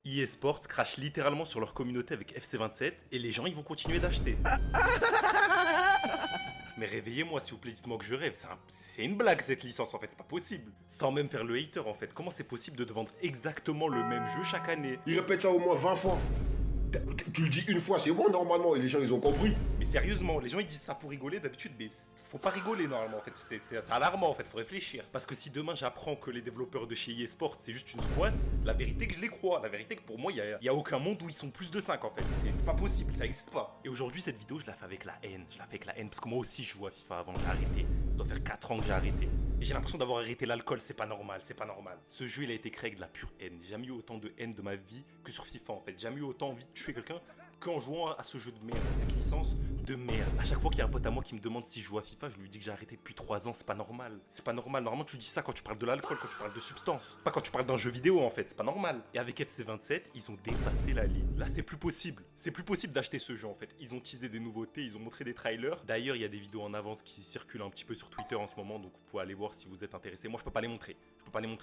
EA Sports crache littéralement sur leur communauté avec FC27 et les gens ils vont continuer d'acheter. Mais réveillez-moi s'il vous plaît, dites-moi que je rêve, c'est une blague cette licence en fait, c'est pas possible. Sans même faire le hater en fait, comment c'est possible de te vendre exactement le même jeu chaque année? Il répète ça au moins 20 fois. Tu le dis une fois, c'est bon normalement, et les gens ils ont compris. Mais sérieusement, les gens ils disent ça pour rigoler d'habitude, mais faut pas rigoler normalement en fait, c'est alarmant en fait, faut réfléchir. Parce que si demain j'apprends que les développeurs de chez EA Sports c'est juste une squad, la vérité que je les crois, la vérité que pour moi y a aucun monde où ils sont plus de 5 en fait, c'est pas possible, ça existe pas. Et aujourd'hui cette vidéo je la fais avec la haine, parce que moi aussi je joue à FIFA avant, j'ai arrêté, ça doit faire 4 ans que j'ai arrêté. Et j'ai l'impression d'avoir arrêté l'alcool, c'est pas normal, c'est pas normal. Ce jeu il a été créé avec de la pure haine, j'ai jamais eu autant de haine de ma vie que sur FIFA en fait, j'ai jamais eu autant envie de tuer quelqu'un qu'en jouant à ce jeu de merde, à cette licence de merde. À chaque fois qu'il y a un pote à moi qui me demande si je joue à FIFA, je lui dis que j'ai arrêté depuis 3 ans, c'est pas normal. C'est pas normal, normalement tu dis ça quand tu parles de l'alcool, quand tu parles de substances, pas quand tu parles d'un jeu vidéo en fait, c'est pas normal. Et avec FC27, ils ont dépassé la ligne. Là c'est plus possible d'acheter ce jeu en fait. Ils ont teasé des nouveautés, ils ont montré des trailers. D'ailleurs il y a des vidéos en avance qui circulent un petit peu sur Twitter en ce moment, donc vous pouvez aller voir si vous êtes intéressé. Moi je peux pas les montrer,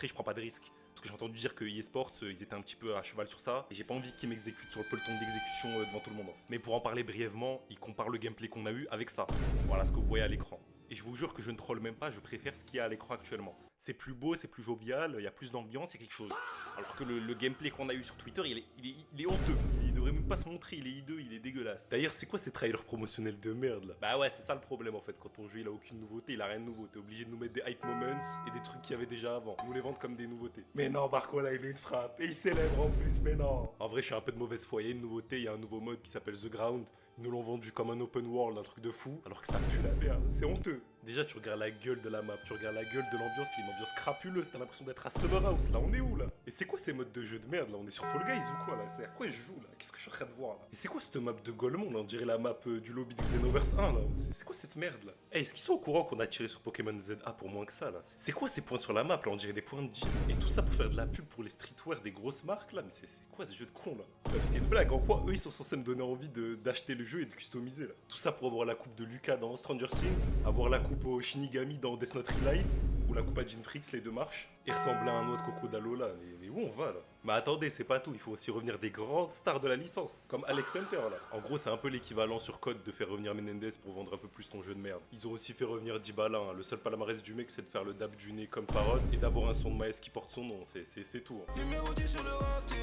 je prends pas de risque. Parce que j'ai entendu dire que EA Sports, ils étaient un petit peu à cheval sur ça, et j'ai pas envie qu'ils m'exécutent sur le peloton d'exécution devant tout le monde. En fait. Mais pour en parler brièvement, ils comparent le gameplay qu'on a eu avec ça. Voilà ce que vous voyez à l'écran. Et je vous jure que je ne troll même pas, je préfère ce qu'il y a à l'écran actuellement. C'est plus beau, c'est plus jovial, il y a plus d'ambiance, il y a quelque chose. Alors que le gameplay qu'on a eu sur Twitter, il est honteux. Il devrait même pas se montrer, il est hideux, il est dégueulasse. D'ailleurs, c'est quoi ces trailers promotionnels de merde là? Bah ouais, c'est ça le problème en fait. Quand ton jeu il a aucune nouveauté, il a rien de nouveau. T'es obligé de nous mettre des hype moments et des trucs qu'il y avait déjà avant. Nous les vendre comme des nouveautés. Mais non, Barco là, il met une frappe et il célèbre en plus, mais non. En vrai, je suis un peu de mauvaise foi. Il y a une nouveauté, il y a un nouveau mode qui s'appelle The Ground. Ils nous l'ont vendu comme un open world, un truc de fou, alors que ça pue la merde. C'est honteux. Déjà, tu regardes la gueule de la map, tu regardes la gueule de l'ambiance, c'est une ambiance crapuleuse, t'as l'impression d'être à Summer House, là, on est où, là? Et c'est quoi ces modes de jeu de merde, là? On est sur Fall Guys ou quoi, là? C'est à quoi je joue, là? Qu'est-ce que je suis en train de voir, là? Et c'est quoi cette map de Golemon, là? On dirait la map du lobby de Xenoverse 1, là. C'est quoi cette merde, là? Eh, est-ce qu'ils sont au courant qu'on a tiré sur Pokémon ZA pour moins que ça, là? C'est quoi ces points sur la map, là? On dirait des points de jean. Et tout ça pour faire de la pub pour les streetwear des grosses marques, là? Mais c'est quoi ce jeu de con, là? C'est une blague, en quoi eux, ils sont censés me donner envie d'acheter le jeu et de customiser, là? Tout ça pour avoir la coupe de Lucas dans Stranger Things, avoir la coupe au Shinigami dans Death Note Relight, ou la coupe à Jean Frix, les deux marches, et ressembler à un autre Crocodile là. Mais où on va là? Mais attendez, c'est pas tout, il faut aussi revenir des grandes stars de la licence, comme Alex Hunter là. En gros, c'est un peu l'équivalent sur code de faire revenir Menendez pour vendre un peu plus ton jeu de merde. Ils ont aussi fait revenir Dybala, hein. Le seul palmarès du mec c'est de faire le dab du nez comme parole et d'avoir un son de Maes qui porte son nom, c'est tout. Hein. Numéro 10 sur le raté,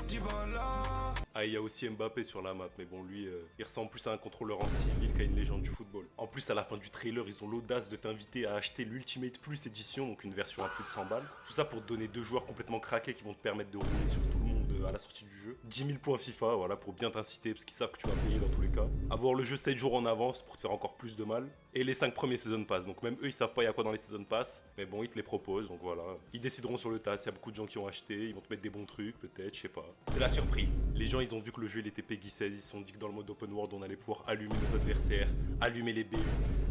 Dybala. Ah, il y a aussi Mbappé sur la map, mais bon, lui, il ressemble plus à un contrôleur en civil qu'à une légende du football. En plus, à la fin du trailer, ils ont l'audace de t'inviter à acheter l'Ultimate Plus édition, donc une version à plus de 100 balles. Tout ça pour te donner 2 joueurs complètement craqués qui vont te permettre de rouler sur tout le monde à la sortie du jeu. 10 000 points FIFA, voilà, pour bien t'inciter, parce qu'ils savent que tu vas payer dans tous les cas. Avoir le jeu 7 jours en avance pour te faire encore plus de mal. Et les 5 premiers Season Pass, donc même eux, ils savent pas il y a quoi dans les Season Pass, mais bon, ils te les proposent, donc voilà. Ils décideront sur le tas, s'il y a beaucoup de gens qui ont acheté, ils vont te mettre des bons trucs, peut-être, je sais pas. C'est la surprise. Les gens, ils ont vu que le jeu, il était Peggy 16, ils se sont dit que dans le mode open world, on allait pouvoir allumer nos adversaires, allumer les BU,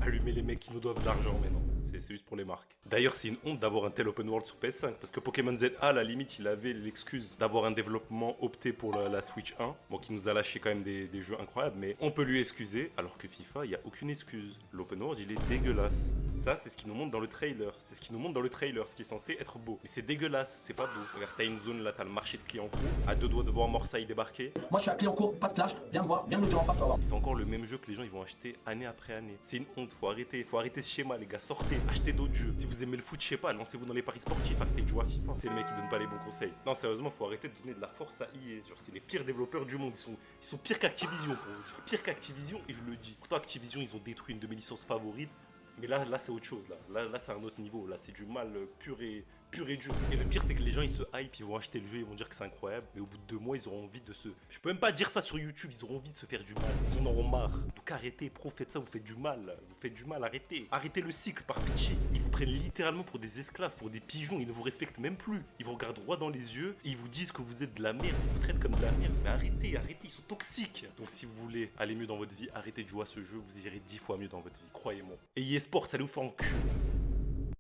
allumer les mecs qui nous doivent de l'argent, mais non. C'est juste pour les marques. D'ailleurs, c'est une honte d'avoir un tel open world sur PS5, parce que Pokémon ZA, à la limite, il avait l'excuse d'avoir un développement opté pour la Switch 1, bon, qui nous a lâché quand même des jeux incroyables, mais on peut lui excuser, alors que FIFA, il n'y a aucune excuse. L'open world, il est dégueulasse. Ça, c'est ce qu'ils nous montrent dans le trailer. C'est ce qu'ils nous montrent dans le trailer, ce qui est censé être beau. Mais c'est dégueulasse, c'est pas beau. Regarde, t'as une zone là, t'as le marché de Clignancourt, à 2 doigts de voir Morsaille débarquer. Moi je suis à Clignancourt, pas de clash, viens me voir, viens me dire en face, tu vas voir. C'est encore le même jeu que les gens ils vont acheter année après année. C'est une honte, faut arrêter ce schéma les gars, sortez, achetez d'autres jeux. Si vous aimez le foot, je sais pas, lancez-vous dans les paris sportifs, arrêtez de jouer à FIFA. C'est le mec qui donne pas les bons conseils. Non, sérieusement, faut arrêter de donner de la force à EA. Genre, c'est les pires développeurs du monde, ils sont pires qu'Activision pour vous dire. Pire qu'Activision et je le dis. Pourtant Activision, ils ont détruit une de mes licences favorites. Mais là c'est autre chose, là c'est un autre niveau, là c'est du mal pur et dur. Et le pire c'est que les gens ils se hype, ils vont acheter le jeu, ils vont dire que c'est incroyable, mais au bout de 2 mois ils auront envie de se... Je peux même pas dire ça sur YouTube, ils auront envie de se faire du mal, ils en auront marre. Donc arrêtez, pro, faites ça, vous faites du mal, arrêtez. Arrêtez le cycle par pitié. Ils vous prennent littéralement pour des esclaves, pour des pigeons, ils ne vous respectent même plus. Ils vous regardent droit dans les yeux et ils vous disent que vous êtes de la merde, ils vous traitent comme de la merde. Mais arrêtez, ils sont toxiques. Donc si vous voulez aller mieux dans votre vie, arrêtez de jouer à ce jeu, vous irez 10 fois mieux dans votre vie, croyez-moi. Et EA Sports, allez vous faire en cul.